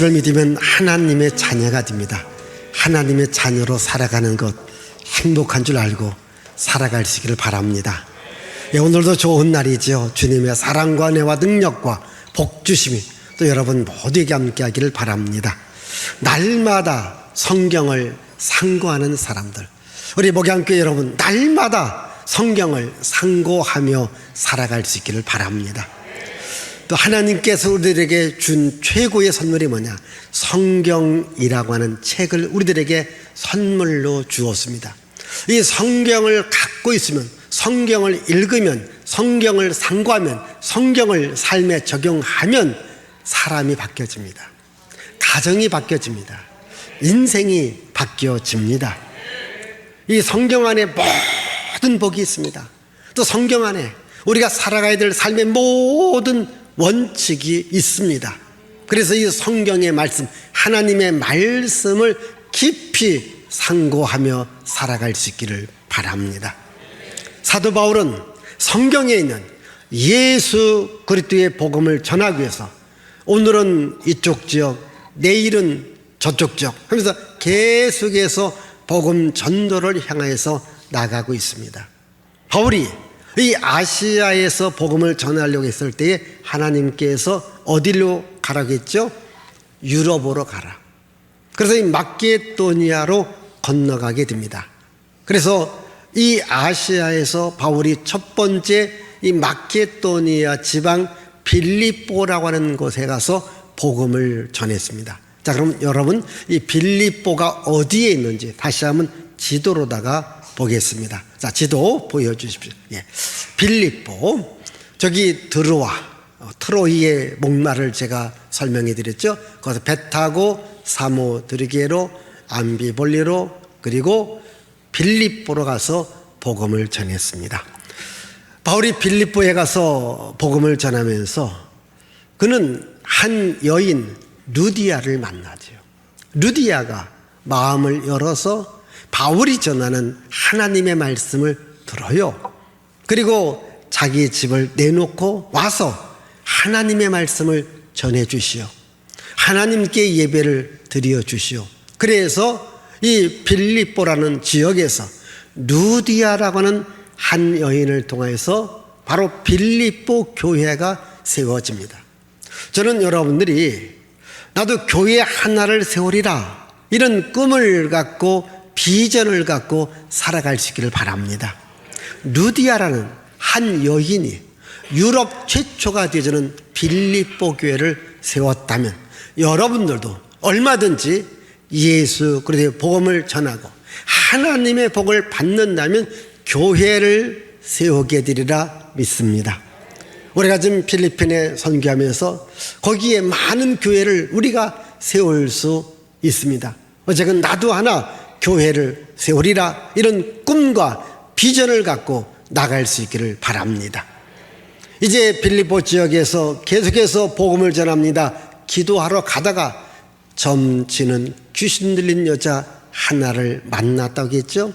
예수를 믿으면 하나님의 자녀가 됩니다. 하나님의 자녀로 살아가는 것 행복한 줄 알고 살아가시기를 바랍니다. 예, 오늘도 좋은 날이죠. 주님의 사랑과 은혜와 능력과 복 주심이 또 여러분 모두에게 함께하기를 바랍니다. 날마다 성경을 상고하는 사람들, 우리 목양교회 여러분 날마다 성경을 상고하며 살아갈 수 있기를 바랍니다. 또 하나님께서 우리들에게 준 최고의 선물이 뭐냐? 성경이라고 하는 책을 우리들에게 선물로 주었습니다. 이 성경을 갖고 있으면, 성경을 읽으면, 성경을 상고하면, 성경을 삶에 적용하면 사람이 바뀌어집니다. 가정이 바뀌어집니다. 인생이 바뀌어집니다. 이 성경 안에 모든 복이 있습니다. 또 성경 안에 우리가 살아가야 될 삶의 모든 원칙이 있습니다. 그래서 이 성경의 말씀, 하나님의 말씀을 깊이 상고하며 살아갈 수 있기를 바랍니다. 사도 바울은 성경에 있는 예수 그리스도의 복음을 전하기 위해서 오늘은 이쪽 지역, 내일은 저쪽 지역 하면서 계속해서 복음 전도를 향해서 나가고 있습니다. 바울이 이 아시아에서 복음을 전하려고 했을 때에 하나님께서 어디로 가라고 했죠? 유럽으로 가라. 그래서 이 마게도니아로 건너가게 됩니다. 그래서 이 아시아에서 바울이 첫 번째 이 마게도니아 지방 빌립보라고 하는 곳에 가서 복음을 전했습니다. 자, 그럼 여러분 이 빌립보가 어디에 있는지 다시 한번 지도로다가 보겠습니다. 자, 지도 보여주십시오. 예. 빌립보, 저기 트로이의 목마를 제가 설명해 드렸죠. 거기서 배 타고 사모드리게로, 암비볼리로, 그리고 빌립보로 가서 복음을 전했습니다. 바울이 빌립보에 가서 복음을 전하면서 그는 한 여인 루디아를 만나죠. 루디아가 마음을 열어서 바울이 전하는 하나님의 말씀을 들어요. 그리고 자기 집을 내놓고 와서 하나님의 말씀을 전해 주시오. 하나님께 예배를 드려 주시오. 그래서 이 빌립보라는 지역에서 루디아라고 하는 한 여인을 통해서 바로 빌립보 교회가 세워집니다. 저는 여러분들이 나도 교회 하나를 세우리라 이런 꿈을 갖고 비전을 갖고 살아갈 수 있기를 바랍니다. 루디아라는 한 여인이 유럽 최초가 되어지는 빌립보 교회를 세웠다면 여러분들도 얼마든지 예수 그리스도의 복음을 전하고 하나님의 복을 받는다면 교회를 세우게 되리라 믿습니다. 우리가 지금 필리핀에 선교하면서 거기에 많은 교회를 우리가 세울 수 있습니다. 어쨌든 나도 하나 교회를 세우리라 이런 꿈과 비전을 갖고 나갈 수 있기를 바랍니다. 이제 빌립보 지역에서 계속해서 복음을 전합니다. 기도하러 가다가 점치는 귀신 들린 여자 하나를 만났다고 했죠.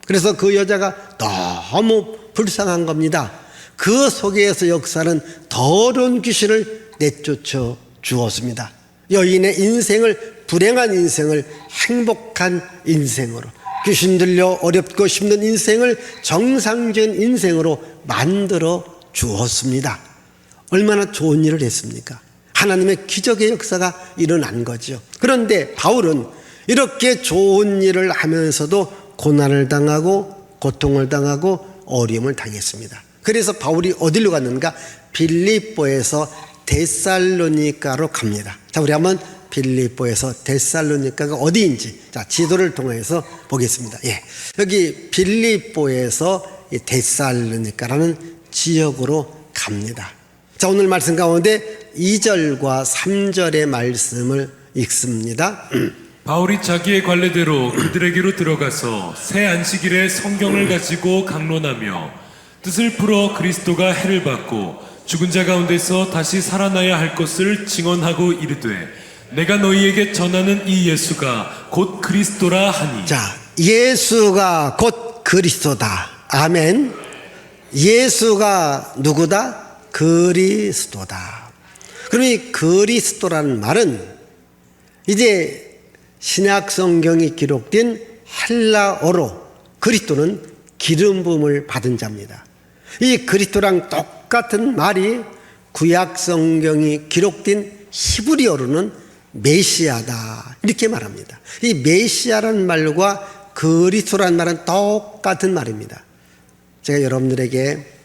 그래서 그 여자가 너무 불쌍한 겁니다. 그 속에서 역사는 더러운 귀신을 내쫓아 주었습니다. 여인의 인생을, 불행한 인생을 행복한 인생으로, 귀신 들려 어렵고 힘든 인생을 정상적인 인생으로 만들어 주었습니다. 얼마나 좋은 일을 했습니까? 하나님의 기적의 역사가 일어난 거죠. 그런데 바울은 이렇게 좋은 일을 하면서도 고난을 당하고 고통을 당하고 어려움을 당했습니다. 그래서 바울이 어디로 갔는가? 빌립보에서 데살로니가로 갑니다. 자, 우리 한번 빌립보에서 데살로니가가 어디인지 자, 지도를 통해서 보겠습니다. 예. 여기 빌립보에서 데살로니가라는 지역으로 갑니다. 자, 오늘 말씀 가운데 2절과 3절의 말씀을 읽습니다. 바울이 자기의 관례대로 그들에게로 들어가서 새 안식일에 성경을 가지고 강론하며 뜻을 풀어 그리스도가 해를 받고 죽은 자 가운데서 다시 살아나야 할 것을 증언하고 이르되 내가 너희에게 전하는 이 예수가 곧 그리스도라 하니. 자, 예수가 곧 그리스도다. 아멘. 예수가 누구다? 그리스도다. 그럼 이 그리스도라는 말은 이제 신약 성경이 기록된 헬라어로 그리스도는 기름 부음을 받은 자입니다. 이 그리스도랑 똑같은 말이 구약 성경이 기록된 히브리어로는 메시아다 이렇게 말합니다. 이 메시아라는 말과 그리스도라는 말은 똑같은 말입니다. 제가 여러분들에게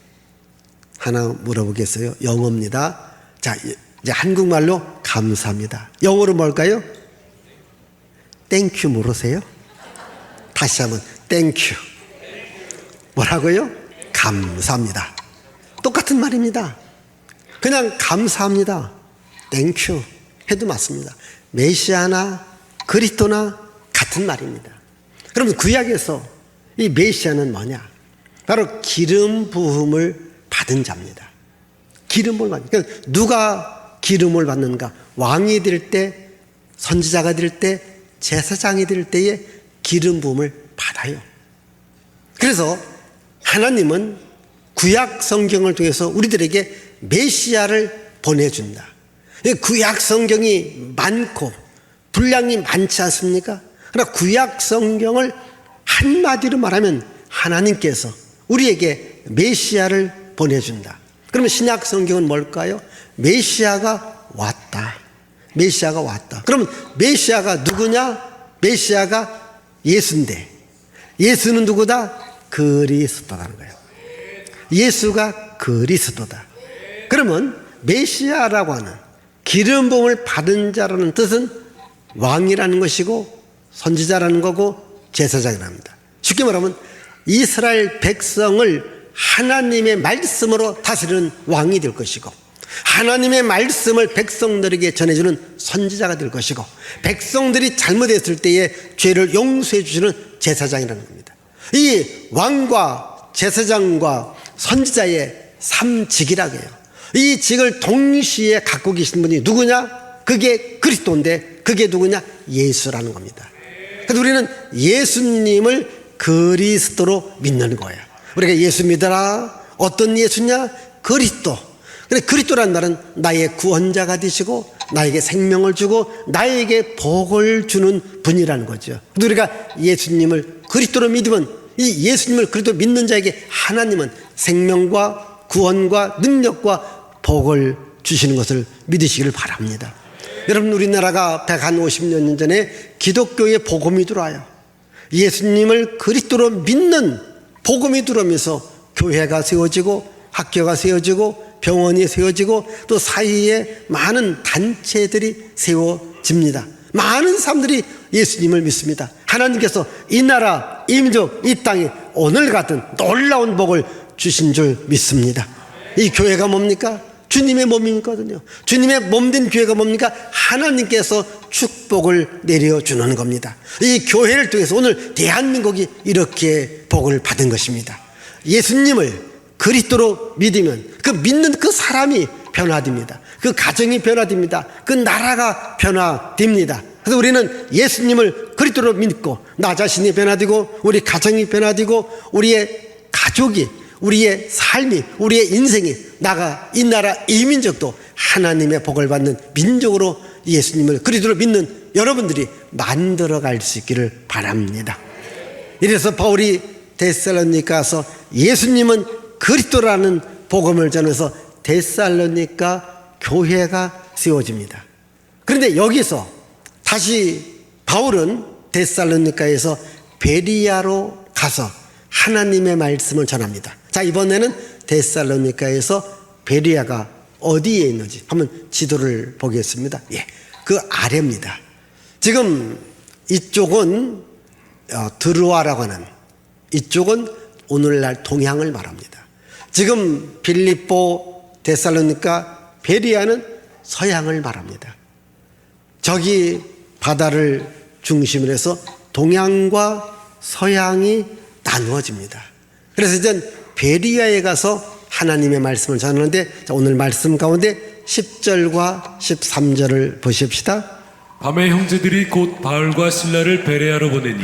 하나 물어보겠어요. 영어입니다. 자, 이제 한국말로 감사합니다. 영어로 뭘까요? 땡큐 모르세요? 다시 한번 땡큐. 뭐라고요? 감사합니다. 똑같은 말입니다. 그냥 감사합니다. 땡큐 해도 맞습니다. 메시아나 그리스도나 같은 말입니다. 그러면 구약에서 이 메시아는 뭐냐? 바로 기름 부음을 받은 자입니다. 기름을 받는. 그러니까 누가 기름을 받는가? 왕이 될 때, 선지자가 될 때, 제사장이 될 때에 기름 부음을 받아요. 그래서 하나님은 구약 성경을 통해서 우리들에게 메시아를 보내준다. 구약 성경이 많고 분량이 많지 않습니까? 그러나 구약 성경을 한마디로 말하면 하나님께서 우리에게 메시아를 보내준다. 그러면 신약 성경은 뭘까요? 메시아가 왔다. 메시아가 왔다. 그러면 메시아가 누구냐? 메시아가 예수인데 예수는 누구다? 그리스도라는 거예요. 예수가 그리스도다. 그러면 메시아라고 하는 기름 부음을 받은 자라는 뜻은 왕이라는 것이고 선지자라는 거고 제사장이라는 겁니다. 쉽게 말하면 이스라엘 백성을 하나님의 말씀으로 다스리는 왕이 될 것이고 하나님의 말씀을 백성들에게 전해주는 선지자가 될 것이고 백성들이 잘못했을 때에 죄를 용서해 주시는 제사장이라는 겁니다. 이 왕과 제사장과 선지자의 3직이라고 해요. 이 직을 동시에 갖고 계신 분이 누구냐? 그게 그리스도인데 그게 누구냐? 예수라는 겁니다. 그래서 우리는 예수님을 그리스도로 믿는 거예요. 우리가 예수 믿어라. 어떤 예수냐? 그리스도. 근데 그리스도란 말은 나의 구원자가 되시고 나에게 생명을 주고 나에게 복을 주는 분이라는 거죠. 우리가 예수님을 그리스도로 믿으면 이 예수님을 그리스도로 믿는 자에게 하나님은 생명과 구원과 능력과 복을 주시는 것을 믿으시기를 바랍니다. 여러분 우리나라가 150년 전에 기독교의 복음이 들어와요. 예수님을 그리스도로 믿는 복음이 들어오면서 교회가 세워지고 학교가 세워지고 병원이 세워지고 또 사이에 많은 단체들이 세워집니다. 많은 사람들이 예수님을 믿습니다. 하나님께서 이 나라, 이 민족, 이 땅에 오늘 같은 놀라운 복을 주신 줄 믿습니다. 이 교회가 뭡니까? 주님의 몸이거든요. 주님의 몸된 교회가 뭡니까? 하나님께서 축복을 내려주는 겁니다. 이 교회를 통해서 오늘 대한민국이 이렇게 복을 받은 것입니다. 예수님을 그리스도로 믿으면 그 믿는 그 사람이 변화됩니다. 그 가정이 변화됩니다. 그 나라가 변화됩니다. 그래서 우리는 예수님을 그리스도로 믿고 나 자신이 변화되고 우리 가정이 변화되고 우리의 가족이 우리의 삶이 우리의 인생이 나가 이 나라 이 민족도 하나님의 복을 받는 민족으로 예수님을 그리스도로 믿는 여러분들이 만들어갈 수 있기를 바랍니다. 이래서 바울이 데살로니가서 예수님은 그리스도라는 복음을 전해서 데살로니가 교회가 세워집니다. 그런데 여기서 다시 바울은 데살로니가에서 베리아로 가서 하나님의 말씀을 전합니다. 자, 이번에는 데살로니가에서 베리아가 어디에 있는지 한번 지도를 보겠습니다. 예, 그 아래입니다. 지금 이쪽은 드로아라고 하는 이쪽은 오늘날 동양을 말합니다. 지금 빌립보, 데살로니가, 베리아는 서양을 말합니다. 저기 바다를 중심으로 해서 동양과 서양이 나누어집니다. 그래서 이제 베리아에 가서 하나님의 말씀을 전하는데 오늘 말씀 가운데 10절과 13절을 보십시다. 밤에 형제들이 곧 바울과 실라를 베레아로 보내니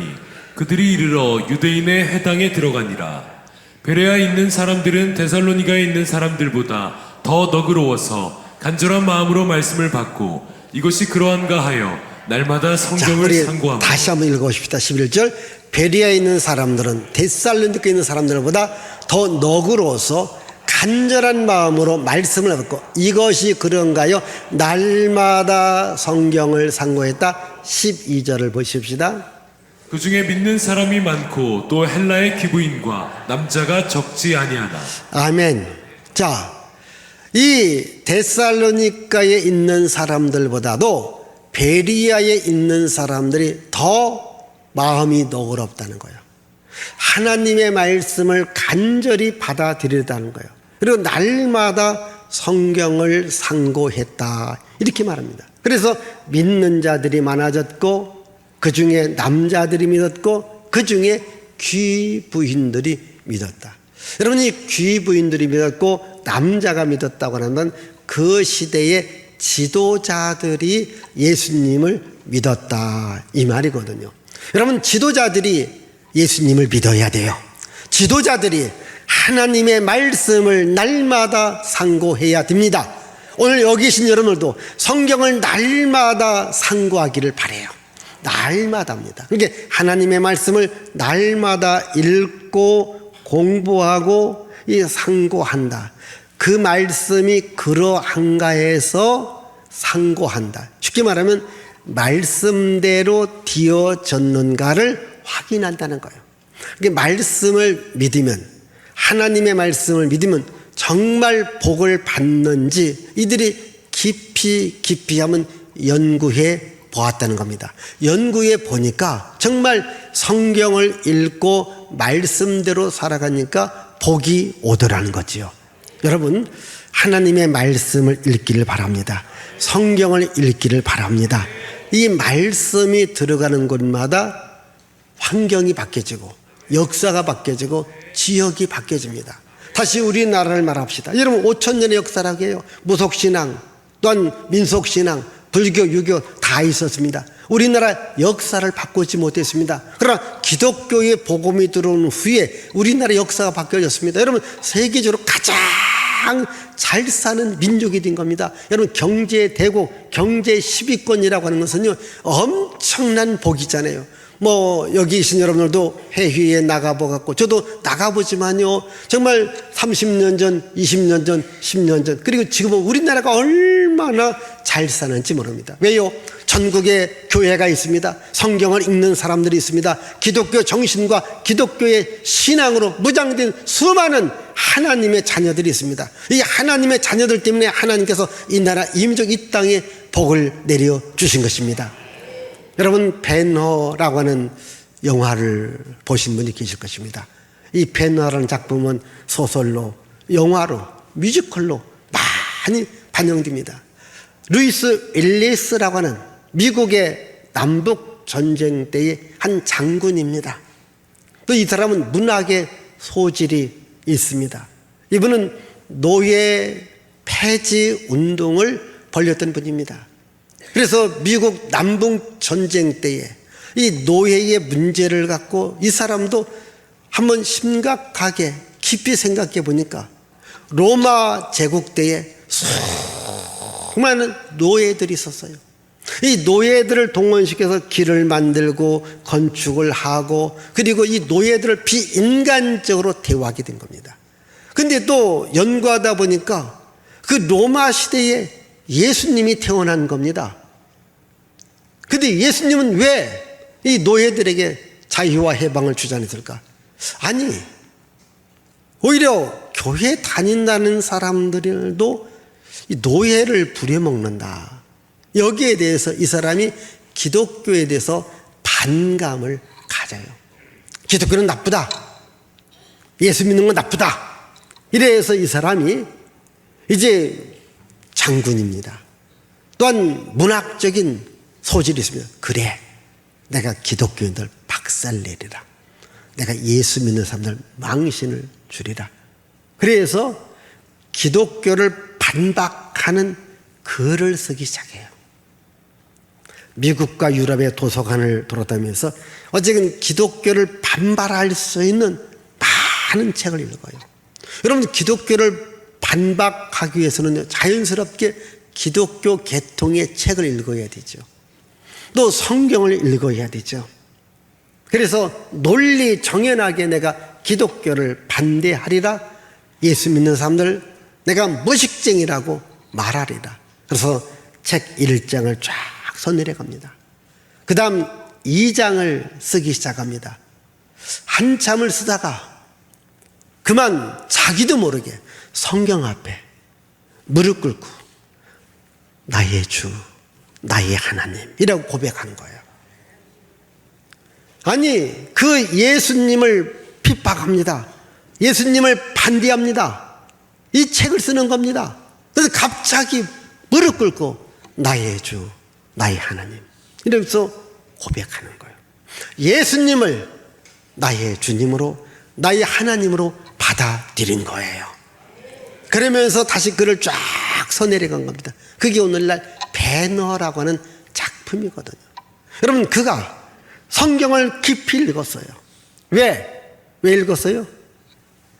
그들이 이르러 유대인의 회당에 들어가니라. 베레아에 있는 사람들은 데살로니가에 있는 사람들보다 더 너그러워서 간절한 마음으로 말씀을 받고 이것이 그러한가 하여 날마다 자, 성경을 우리 상고하며 다시 한번 읽어봅시다. 11절. 베리아에 있는 사람들은 데살로니가에 있는 사람들보다 더 너그러워서 간절한 마음으로 말씀을 듣고 이것이 그런가요? 날마다 성경을 상고했다. 12절을 보십시다. 그 중에 믿는 사람이 많고 또 헬라의 기부인과 남자가 적지 아니하나. 아멘. 자, 이 데살로니가에 있는 사람들보다도 베리아에 있는 사람들이 더 마음이 너그럽다는 거예요. 하나님의 말씀을 간절히 받아들이다는 거예요. 그리고 날마다 성경을 상고했다 이렇게 말합니다. 그래서 믿는 자들이 많아졌고 그 중에 남자들이 믿었고 그 중에 귀부인들이 믿었다. 여러분, 이 귀부인들이 믿었고 남자가 믿었다고 하면 그 시대의 지도자들이 예수님을 믿었다 이 말이거든요. 여러분, 지도자들이 예수님을 믿어야 돼요. 지도자들이 하나님의 말씀을 날마다 상고해야 됩니다. 오늘 여기 계신 여러분들도 성경을 날마다 상고하기를 바라요. 날마다입니다. 그러니까 하나님의 말씀을 날마다 읽고 공부하고 상고한다. 그 말씀이 그러한가 해서 상고한다. 쉽게 말하면 말씀대로 되어졌는가를 확인한다는 거예요. 그러니까 말씀을 믿으면, 하나님의 말씀을 믿으면 정말 복을 받는지 이들이 깊이 한번 연구해 보았다는 겁니다. 연구해 보니까 정말 성경을 읽고 말씀대로 살아가니까 복이 오더라는 거지요. 여러분, 하나님의 말씀을 읽기를 바랍니다. 성경을 읽기를 바랍니다. 이 말씀이 들어가는 곳마다 환경이 바뀌어지고 역사가 바뀌어지고 지역이 바뀌어집니다. 다시 우리나라를 말합시다. 여러분, 5,000년의 역사라고 해요. 무속신앙 또한 민속신앙, 불교, 유교 다 있었습니다. 우리나라 역사를 바꾸지 못했습니다. 그러나 기독교의 복음이 들어온 후에 우리나라 역사가 바뀌어졌습니다. 여러분, 세계적으로 가장 잘 사는 민족이 된 겁니다. 여러분, 경제 대국, 경제 10위권이라고 하는 것은요, 엄청난 복이잖아요. 여기 계신 여러분들도 해외에 나가보고, 저도 나가보지만요, 정말 30년 전, 20년 전, 10년 전, 그리고 지금은 우리나라가 얼마나 잘 사는지 모릅니다. 왜요? 전국에 교회가 있습니다. 성경을 읽는 사람들이 있습니다. 기독교 정신과 기독교의 신앙으로 무장된 수많은 하나님의 자녀들이 있습니다. 이 하나님의 자녀들 때문에 하나님께서 이 나라, 이 민족, 이 땅에 복을 내려주신 것입니다. 여러분, 벤허라고 하는 영화를 보신 분이 계실 것입니다. 이 벤허라는 작품은 소설로, 영화로, 뮤지컬로 많이 반영됩니다. 루이스 윌리스라고 하는 미국의 남북 전쟁 때의 한 장군입니다. 또 이 사람은 문학의 소질이 있습니다. 이분은 노예 폐지 운동을 벌였던 분입니다. 그래서 미국 남북 전쟁 때에 이 노예의 문제를 갖고 이 사람도 한번 심각하게 깊이 생각해 보니까 로마 제국 때에 수많은 노예들이 있었어요. 이 노예들을 동원시켜서 길을 만들고 건축을 하고, 그리고 이 노예들을 비인간적으로 대우하게 된 겁니다. 근데 또 연구하다 보니까 그 로마 시대에 예수님이 태어난 겁니다. 근데 예수님은 왜 이 노예들에게 자유와 해방을 주장했을까? 아니, 오히려 교회 다닌다는 사람들도 이 노예를 부려먹는다. 여기에 대해서 이 사람이 기독교에 대해서 반감을 가져요. 기독교는 나쁘다. 예수 믿는 건 나쁘다. 이래서 이 사람이 이제 장군입니다. 또한 문학적인 소질이 있습니다. 그래, 내가 기독교인들 박살내리라. 내가 예수 믿는 사람들 망신을 주리라. 그래서 기독교를 반박하는 글을 쓰기 시작해요. 미국과 유럽의 도서관을 돌아다니면서 어쨌든 기독교를 반발할 수 있는 많은 책을 읽어요. 여러분, 기독교를 반박하기 위해서는 자연스럽게 기독교 계통의 책을 읽어야 되죠. 또 성경을 읽어야 되죠. 그래서 논리 정연하게 내가 기독교를 반대하리라, 예수 믿는 사람들 내가 무식쟁이라고 말하리라. 그래서 책 1장을 쫙 써내려 갑니다. 그 다음 2장을 쓰기 시작합니다. 한참을 쓰다가 그만 자기도 모르게 성경 앞에 무릎 꿇고 나의 주, 나의 하나님이라고 고백한 거예요. 아니, 그 예수님을 핍박합니다. 예수님을 반대합니다. 이 책을 쓰는 겁니다. 그래서 갑자기 무릎 꿇고 나의 주, 나의 하나님 이러면서 고백하는 거예요. 예수님을 나의 주님으로, 나의 하나님으로 받아들인 거예요. 그러면서 다시 글을 쫙 써내려간 겁니다. 그게 오늘날 배너라고 하는 작품이거든요. 여러분, 그가 성경을 깊이 읽었어요. 왜 읽었어요?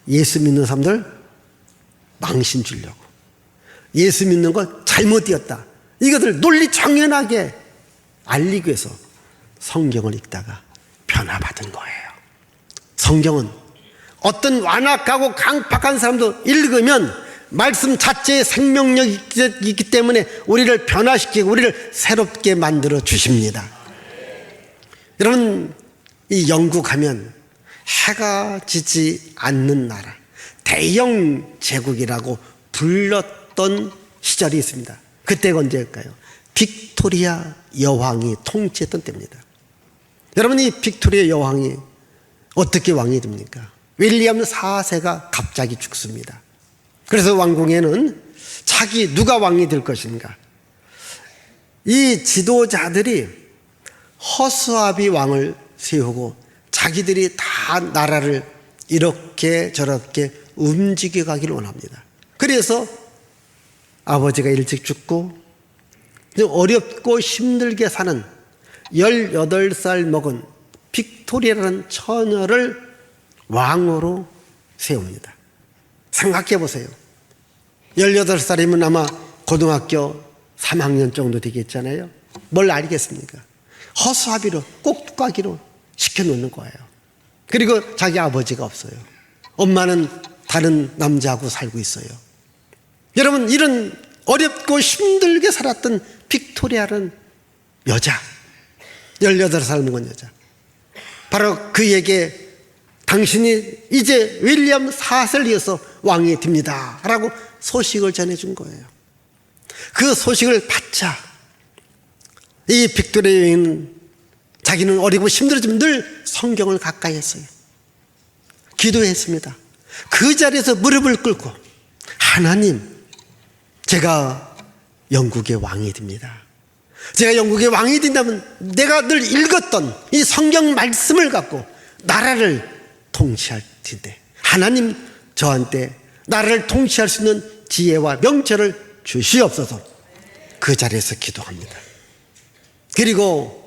예수 믿는 사람들 망신 주려고. 예수 믿는 거 잘못되었다, 이것을 논리 정연하게 알리기 위해서 성경을 읽다가 변화받은 거예요. 성경은 어떤 완악하고 강팍한 사람도 읽으면 말씀 자체의 생명력이 있기 때문에 우리를 변화시키고 우리를 새롭게 만들어 주십니다. 여러분, 이 영국 하면 해가 지지 않는 나라, 대영 제국이라고 불렀던 시절이 있습니다. 그때가 언제일까요? 빅토리아 여왕이 통치했던 때입니다. 여러분, 이 빅토리아 여왕이 어떻게 왕이 됩니까? 윌리엄 4세가 갑자기 죽습니다. 그래서 왕궁에는 누가 왕이 될 것인가, 이 지도자들이 허수아비 왕을 세우고 자기들이 다 나라를 이렇게 저렇게 움직여 가기를 원합니다. 그래서 아버지가 일찍 죽고 어렵고 힘들게 사는 18살 먹은 빅토리아라는 처녀를 왕으로 세웁니다. 생각해 보세요. 18살이면 아마 고등학교 3학년 정도 되겠잖아요. 뭘 알겠습니까? 허수아비로 꼭두가기로 시켜놓는 거예요. 그리고 자기 아버지가 없어요. 엄마는 다른 남자하고 살고 있어요. 여러분, 이런 어렵고 힘들게 살았던 빅토리아라는 여자, 18살 먹은 여자, 바로 그에게 당신이 이제 윌리엄 4세를 이어서 왕이 됩니다 라고 소식을 전해준 거예요. 그 소식을 받자 이 빅토리아 여인은 자기는 어리고 힘들어지면 늘 성경을 가까이 했어요. 기도했습니다. 그 자리에서 무릎을 꿇고, 하나님, 제가 영국의 왕이 됩니다. 제가 영국의 왕이 된다면 내가 늘 읽었던 이 성경 말씀을 갖고 나라를 통치할 텐데, 하나님, 저한테 나라를 통치할 수 있는 지혜와 명철을 주시옵소서. 그 자리에서 기도합니다. 그리고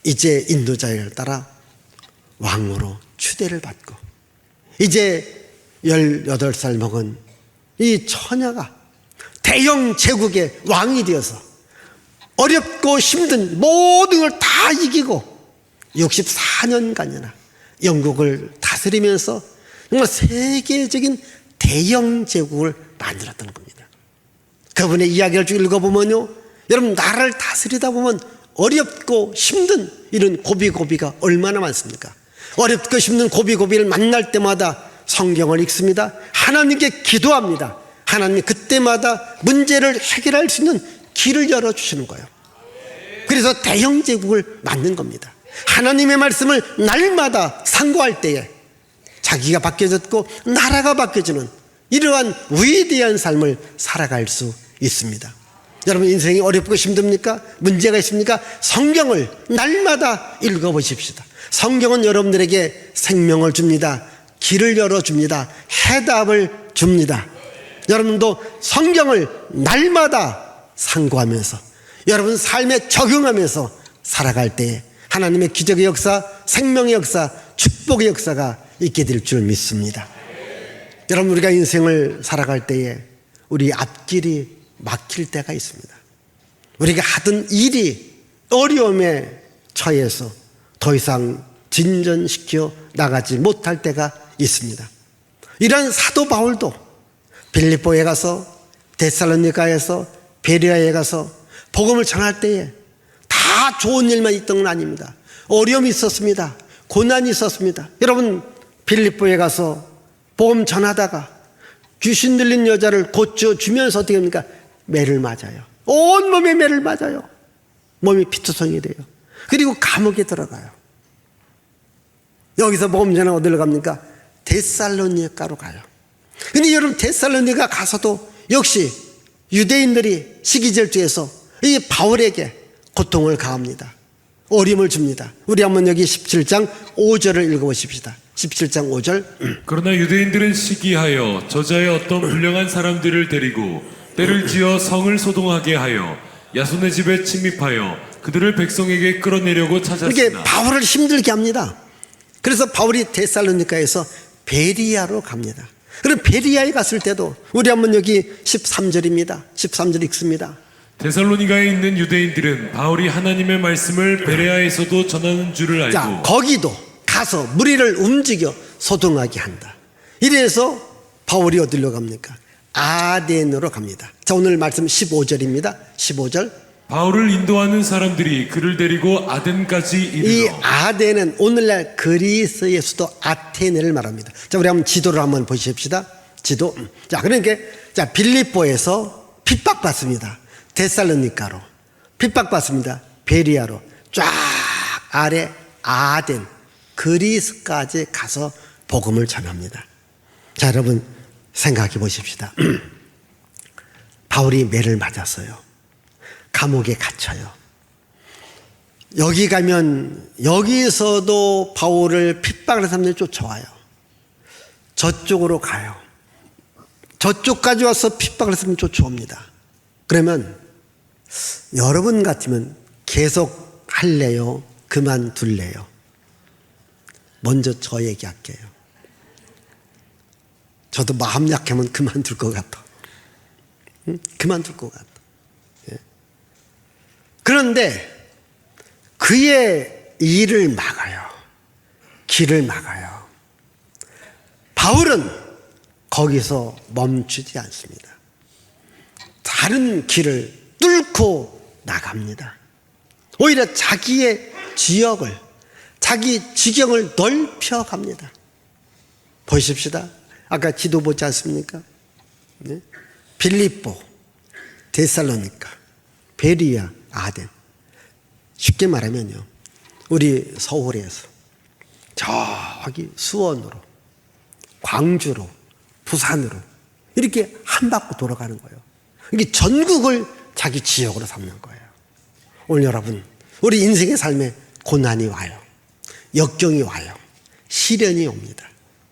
이제 인도자를 따라 왕으로 추대를 받고, 이제 18살 먹은 이 처녀가 대영 제국의 왕이 되어서 어렵고 힘든 모든 걸 다 이기고 64년간이나 영국을 다스리면서 정말 세계적인 대영 제국을 만들었던 겁니다. 그분의 이야기를 쭉 읽어보면요, 여러분, 나라를 다스리다 보면 어렵고 힘든 이런 고비고비가 얼마나 많습니까? 어렵고 힘든 고비고비를 만날 때마다 성경을 읽습니다. 하나님께 기도합니다. 하나님 그때마다 문제를 해결할 수 있는 길을 열어주시는 거예요. 그래서 대영 제국을 만든 겁니다. 하나님의 말씀을 날마다 상고할 때에 자기가 바뀌어졌고 나라가 바뀌어지는 이러한 위대한 삶을 살아갈 수 있습니다. 여러분, 인생이 어렵고 힘듭니까? 문제가 있습니까? 성경을 날마다 읽어보십시다. 성경은 여러분들에게 생명을 줍니다. 길을 열어줍니다. 해답을 줍니다. 여러분도 성경을 날마다 상고하면서 여러분 삶에 적용하면서 살아갈 때에 하나님의 기적의 역사, 생명의 역사, 축복의 역사가 있게 될 줄 믿습니다. 여러분, 우리가 인생을 살아갈 때에 우리 앞길이 막힐 때가 있습니다. 우리가 하던 일이 어려움에 처해서 더 이상 진전시켜 나가지 못할 때가 있습니다. 이런 사도 바울도 빌립보에 가서 데살로니가에서 베레아에 가서 복음을 전할 때에 다 좋은 일만 있던 건 아닙니다. 어려움이 있었습니다. 고난이 있었습니다. 여러분, 빌립보에 가서 복음 전하다가 귀신 들린 여자를 고쳐주면서 어떻게 합니까? 매를 맞아요. 온몸에 매를 맞아요. 몸이 피투성이 돼요. 그리고 감옥에 들어가요. 여기서 복음 전하고 어디로 갑니까? 데살로니가로 가요. 근데 여러분, 데살로니가 가서도 역시 유대인들이 시기질투해서 이 바울에게 고통을 가합니다. 어림을 줍니다. 우리 한번 여기 17장 5절을 읽어보십시다. 17장 5절. 그러나 유대인들은 시기하여 저자의 어떤 불량한 사람들을 데리고 때를 지어 성을 소동하게 하여 야손의 집에 침입하여 그들을 백성에게 끌어내려고 이렇게 찾았으나 바울을 힘들게 합니다. 그래서 바울이 데살로니가에서 베리아로 갑니다. 그럼 베리아에 갔을 때도 우리 한번 여기 13절입니다. 13절 읽습니다. 데살로니가에 있는 유대인들은 바울이 하나님의 말씀을 베레아에서도 전하는 줄을 알고 자, 거기도 가서 무리를 움직여 소동하게 한다. 이래서 바울이 어디로 갑니까? 아덴으로 갑니다. 자, 오늘 말씀 15절입니다. 15절. 바울을 인도하는 사람들이 그를 데리고 아덴까지 이 이르러 아덴은 오늘날 그리스의 수도 아테네를 말합니다. 자, 우리 한번 지도를 한번 보십시다. 지도. 자, 그러니까 자, 빌립보에서 핍박받습니다. 데살로니가로 핍박받습니다. 베리아로 쫙 아래 아덴 그리스까지 가서 복음을 전합니다. 자, 여러분 생각해 보십시다. 바울이 매를 맞았어요. 감옥에 갇혀요. 여기 가면 여기서도 바울을 핍박하는 사람들이 쫓아와요. 저쪽으로 가요. 저쪽까지 와서 핍박을 했으면 쫓아옵니다. 그러면 여러분 같으면 계속 할래요? 그만둘래요? 먼저 저 얘기할게요. 저도 마음 약하면 그만둘 것 같아. 응? 그만둘 것 같아. 예. 그런데 그의 일을 막아요. 길을 막아요. 바울은 거기서 멈추지 않습니다. 다른 길을 뚫고 나갑니다. 오히려 자기의 지역을, 자기 지경을 넓혀갑니다. 보십시다. 아까 지도 보지 않습니까? 네? 빌립보, 데살로니가, 베리아, 아덴. 쉽게 말하면요, 우리 서울에서 저기 수원으로, 광주로, 부산으로 이렇게 한 바퀴 돌아가는 거예요. 이게 전국을 자기 지역으로 삼는 거예요. 오늘 여러분, 우리 인생의 삶에 고난이 와요. 역경이 와요. 시련이 옵니다.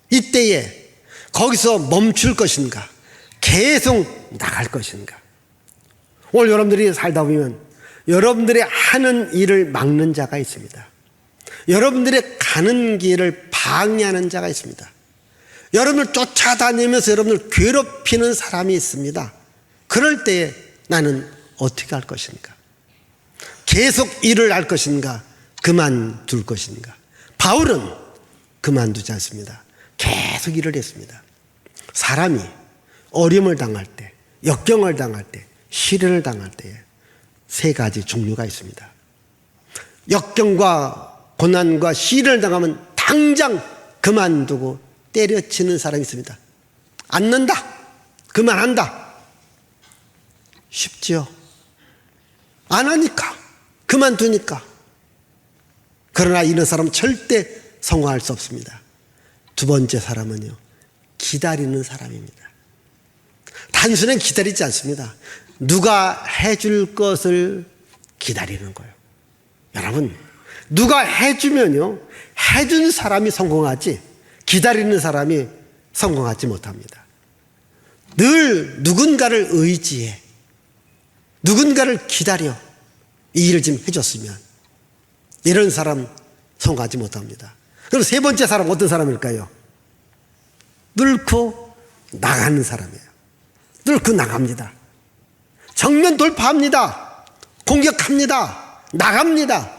이때에 거기서 멈출 것인가? 계속 나갈 것인가? 오늘 여러분들이 살다 보면 여러분들이 하는 일을 막는 자가 있습니다. 여러분들의 가는 길을 방해하는 자가 있습니다. 여러분을 쫓아다니면서 여러분을 괴롭히는 사람이 있습니다. 그럴 때에 나는 어떻게 할 것인가? 계속 일을 할 것인가? 그만둘 것인가? 바울은 그만두지 않습니다. 계속 일을 했습니다. 사람이 어려움을 당할 때, 역경을 당할 때, 시련을 당할 때에 세 가지 종류가 있습니다. 역경과 고난과 시련을 당하면 당장 그만두고 때려치는 사람이 있습니다. 않는다. 그만한다. 쉽지요. 안 하니까. 그만두니까. 그러나 이런 사람은 절대 성공할 수 없습니다. 두 번째 사람은요, 기다리는 사람입니다. 단순히 기다리지 않습니다. 누가 해줄 것을 기다리는 거예요. 여러분, 누가 해주면요, 해준 사람이 성공하지 기다리는 사람이 성공하지 못합니다. 늘 누군가를 의지해, 누군가를 기다려 이 일을 좀 해줬으면 이런 사람 성공하지 못합니다. 그럼 세 번째 사람 어떤 사람일까요? 뚫고 나가는 사람이에요. 뚫고 나갑니다. 정면 돌파합니다. 공격합니다. 나갑니다.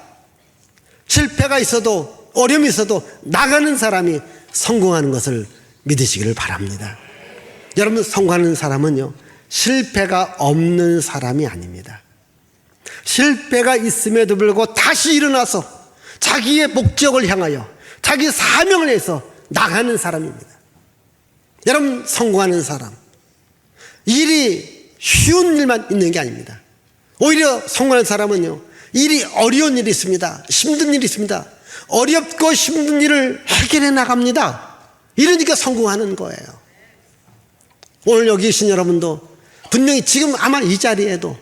실패가 있어도 어려움이 있어도 나가는 사람이 성공하는 것을 믿으시기를 바랍니다. 여러분, 성공하는 사람은요, 실패가 없는 사람이 아닙니다. 실패가 있음에도 불구하고 다시 일어나서 자기의 목적을 향하여 자기 사명을 해서 나가는 사람입니다. 여러분, 성공하는 사람, 일이 쉬운 일만 있는 게 아닙니다. 오히려 성공하는 사람은요, 일이 어려운 일이 있습니다. 힘든 일이 있습니다. 어렵고 힘든 일을 해결해 나갑니다. 이러니까 성공하는 거예요. 오늘 여기 계신 여러분도 분명히 지금 아마 이 자리에도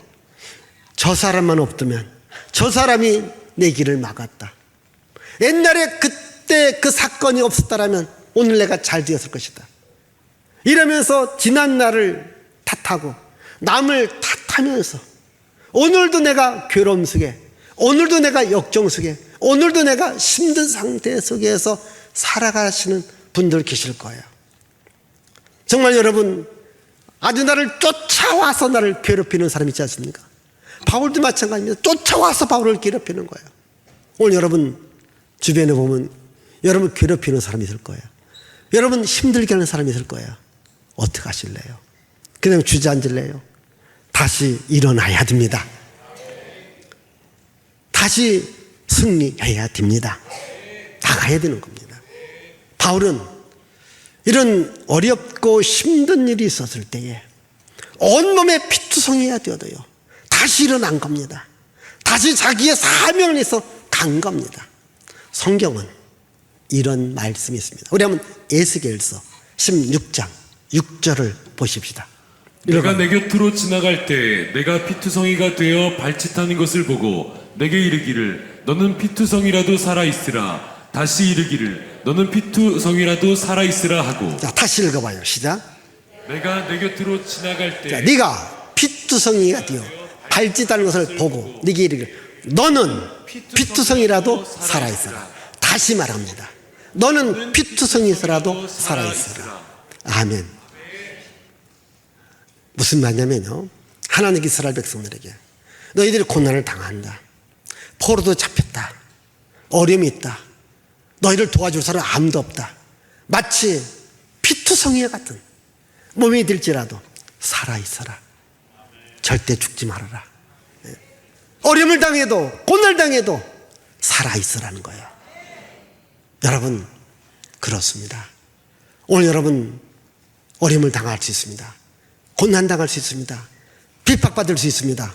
저 사람만 없다면 저 사람이 내 길을 막았다, 옛날에 그때 그 사건이 없었다라면 오늘 내가 잘 되었을 것이다, 이러면서 지난 날을 탓하고 남을 탓하면서 오늘도 내가 괴로움 속에, 오늘도 내가 역정 속에, 오늘도 내가 힘든 상태 속에서 살아가시는 분들 계실 거예요. 정말 여러분, 아주 나를 쫓아와서 나를 괴롭히는 사람이 있지 않습니까? 바울도 마찬가지입니다. 쫓아와서 바울을 괴롭히는 거예요. 오늘 여러분 주변에 보면 여러분 괴롭히는 사람이 있을 거예요. 여러분 힘들게 하는 사람이 있을 거예요. 어떻게 하실래요? 그냥 주저앉을래요? 다시 일어나야 됩니다. 다시 승리해야 됩니다. 나가야 되는 겁니다. 바울은 이런 어렵고 힘든 일이 있었을 때에 온몸에 피투성이가 되어도요, 다시 일어난 겁니다. 다시 자기의 사명을 해서 간 겁니다. 성경은 이런 말씀이 있습니다. 우리 한번 에스겔서 16장 6절을 보십시다. 내가 내 곁으로 지나갈 때 내가 피투성이가 되어 발짓하는 것을 보고 내게 이르기를 너는 피투성이라도 살아있으라. 다시 이르기를 너는 피투성이라도 살아있으라 하고. 자, 다시 읽어봐요. 시작. 내가 내 곁으로 지나갈 때. 자, 네가 피투성이가 되어 발짓하는 것을 보고 네게 이르기를 너는 피투성이라도 살아있으라. 다시 말합니다. 너는 피투성이라도 살아있으라. 아멘. 무슨 말이냐면요, 하나님 이스라엘 백성들에게 너희들이 고난을 당한다, 포로도 잡혔다, 어려움이 있다, 너희를 도와줄 사람 아무도 없다, 마치 피투성이 같은 몸이 들지라도 살아있어라. 절대 죽지 말아라. 어려움을 당해도 고난을 당해도 살아있으라는 거예요. 여러분, 그렇습니다. 오늘 여러분 어려움을 당할 수 있습니다. 고난 당할 수 있습니다. 핍박받을 수 있습니다.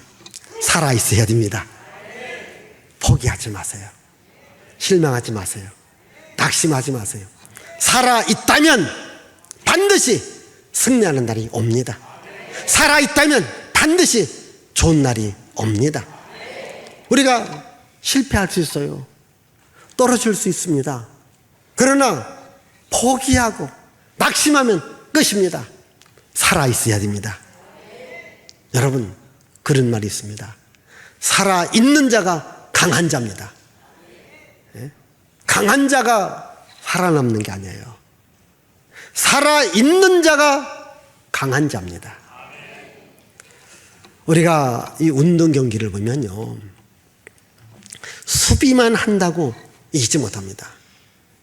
살아있어야 됩니다. 포기하지 마세요. 실망하지 마세요. 낙심하지 마세요. 살아있다면 반드시 승리하는 날이 옵니다. 살아있다면 반드시 좋은 날이 옵니다. 우리가 실패할 수 있어요. 떨어질 수 있습니다. 그러나 포기하고 낙심하면 끝입니다. 살아있어야 됩니다. 여러분, 그런 말이 있습니다. 살아있는 자가 강한 자입니다. 강한 자가 살아남는 게 아니에요. 살아있는 자가 강한 자입니다. 우리가 이 운동 경기를 보면요, 수비만 한다고 이기지 못합니다.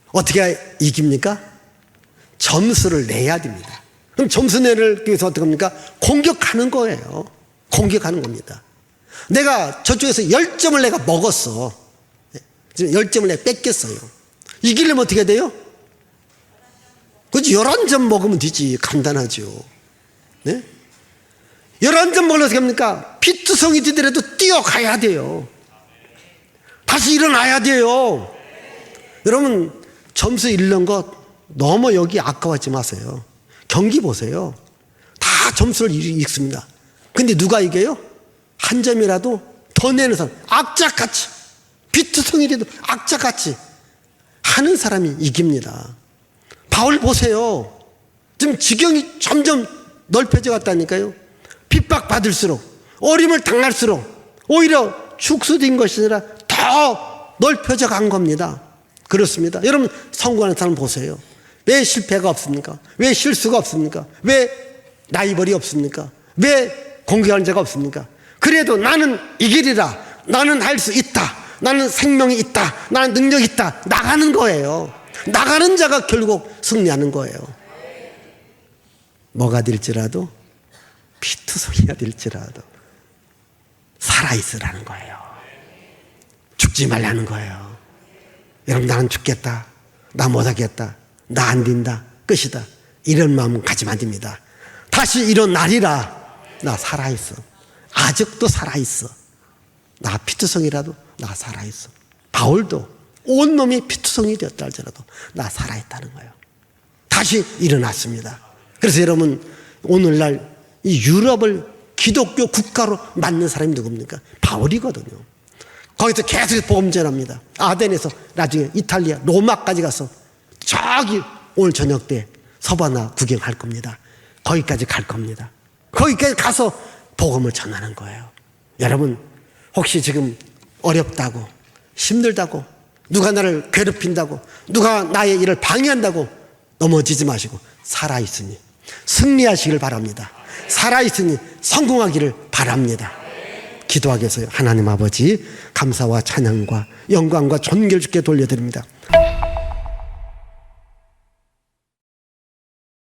어떻게 이깁니까? 점수를 내야 됩니다. 그럼 점수 내기 위해서 어떻게 합니까? 공격하는 거예요. 공격하는 겁니다. 내가 저쪽에서 10점을 내가 먹었어. 지금 10점을 내가 뺏겼어요. 이기려면 어떻게 돼요? 그렇지, 11점 먹으면 되지. 간단하죠. 네? 11점 먹으려면 어떻게 합니까? 피투성이 되더라도 뛰어가야 돼요. 다시 일어나야 돼요. 여러분, 점수 잃는 것 너무 여기 아까워하지 마세요. 경기 보세요. 다 점수를 읽습니다. 근데 누가 이겨요? 한 점이라도 더 내는 사람, 악착같이, 피투성이라도 악착같이 하는 사람이 이깁니다. 바울 보세요. 지금 지경이 점점 넓혀져 갔다니까요. 핍박받을수록, 어려움을 당할수록 오히려 축소된 것이 아니라 더 넓혀져 간 겁니다. 그렇습니다. 여러분, 성공하는 사람 보세요. 왜 실패가 없습니까? 왜 실수가 없습니까? 왜 라이벌이 없습니까? 왜 공격하는 자가 없습니까? 그래도 나는 이기리라, 나는 할 수 있다. 나는 생명이 있다. 나는 능력이 있다. 나가는 거예요. 나가는 자가 결국 승리하는 거예요. 뭐가 될지라도, 피투성이가 될지라도 살아있으라는 거예요. 죽지 말라는 거예요. 여러분, 나는 죽겠다. 나 못하겠다. 나 안 된다. 끝이다. 이런 마음은 가지면 안 됩니다. 다시 일어나리라. 나 살아있어. 아직도 살아있어. 나 피투성이라도 나 살아있어. 바울도 온몸이 피투성이 되었다 할지라도 나 살아있다는 거예요. 다시 일어났습니다. 그래서 여러분, 오늘날 이 유럽을 기독교 국가로 만든 사람이 누굽니까? 바울이거든요. 거기서 계속 복음 전합니다. 아덴에서 나중에 이탈리아 로마까지 가서 저기 오늘 저녁 때 서바나 구경할 겁니다. 거기까지 갈 겁니다. 거기까지 가서 복음을 전하는 거예요. 여러분, 혹시 지금 어렵다고, 힘들다고, 누가 나를 괴롭힌다고, 누가 나의 일을 방해한다고 넘어지지 마시고 살아있으니 승리하시길 바랍니다. 살아있으니 성공하기를 바랍니다. 기도하겠어요. 하나님 아버지, 감사와 찬양과 영광과 존귀를 주께 돌려드립니다.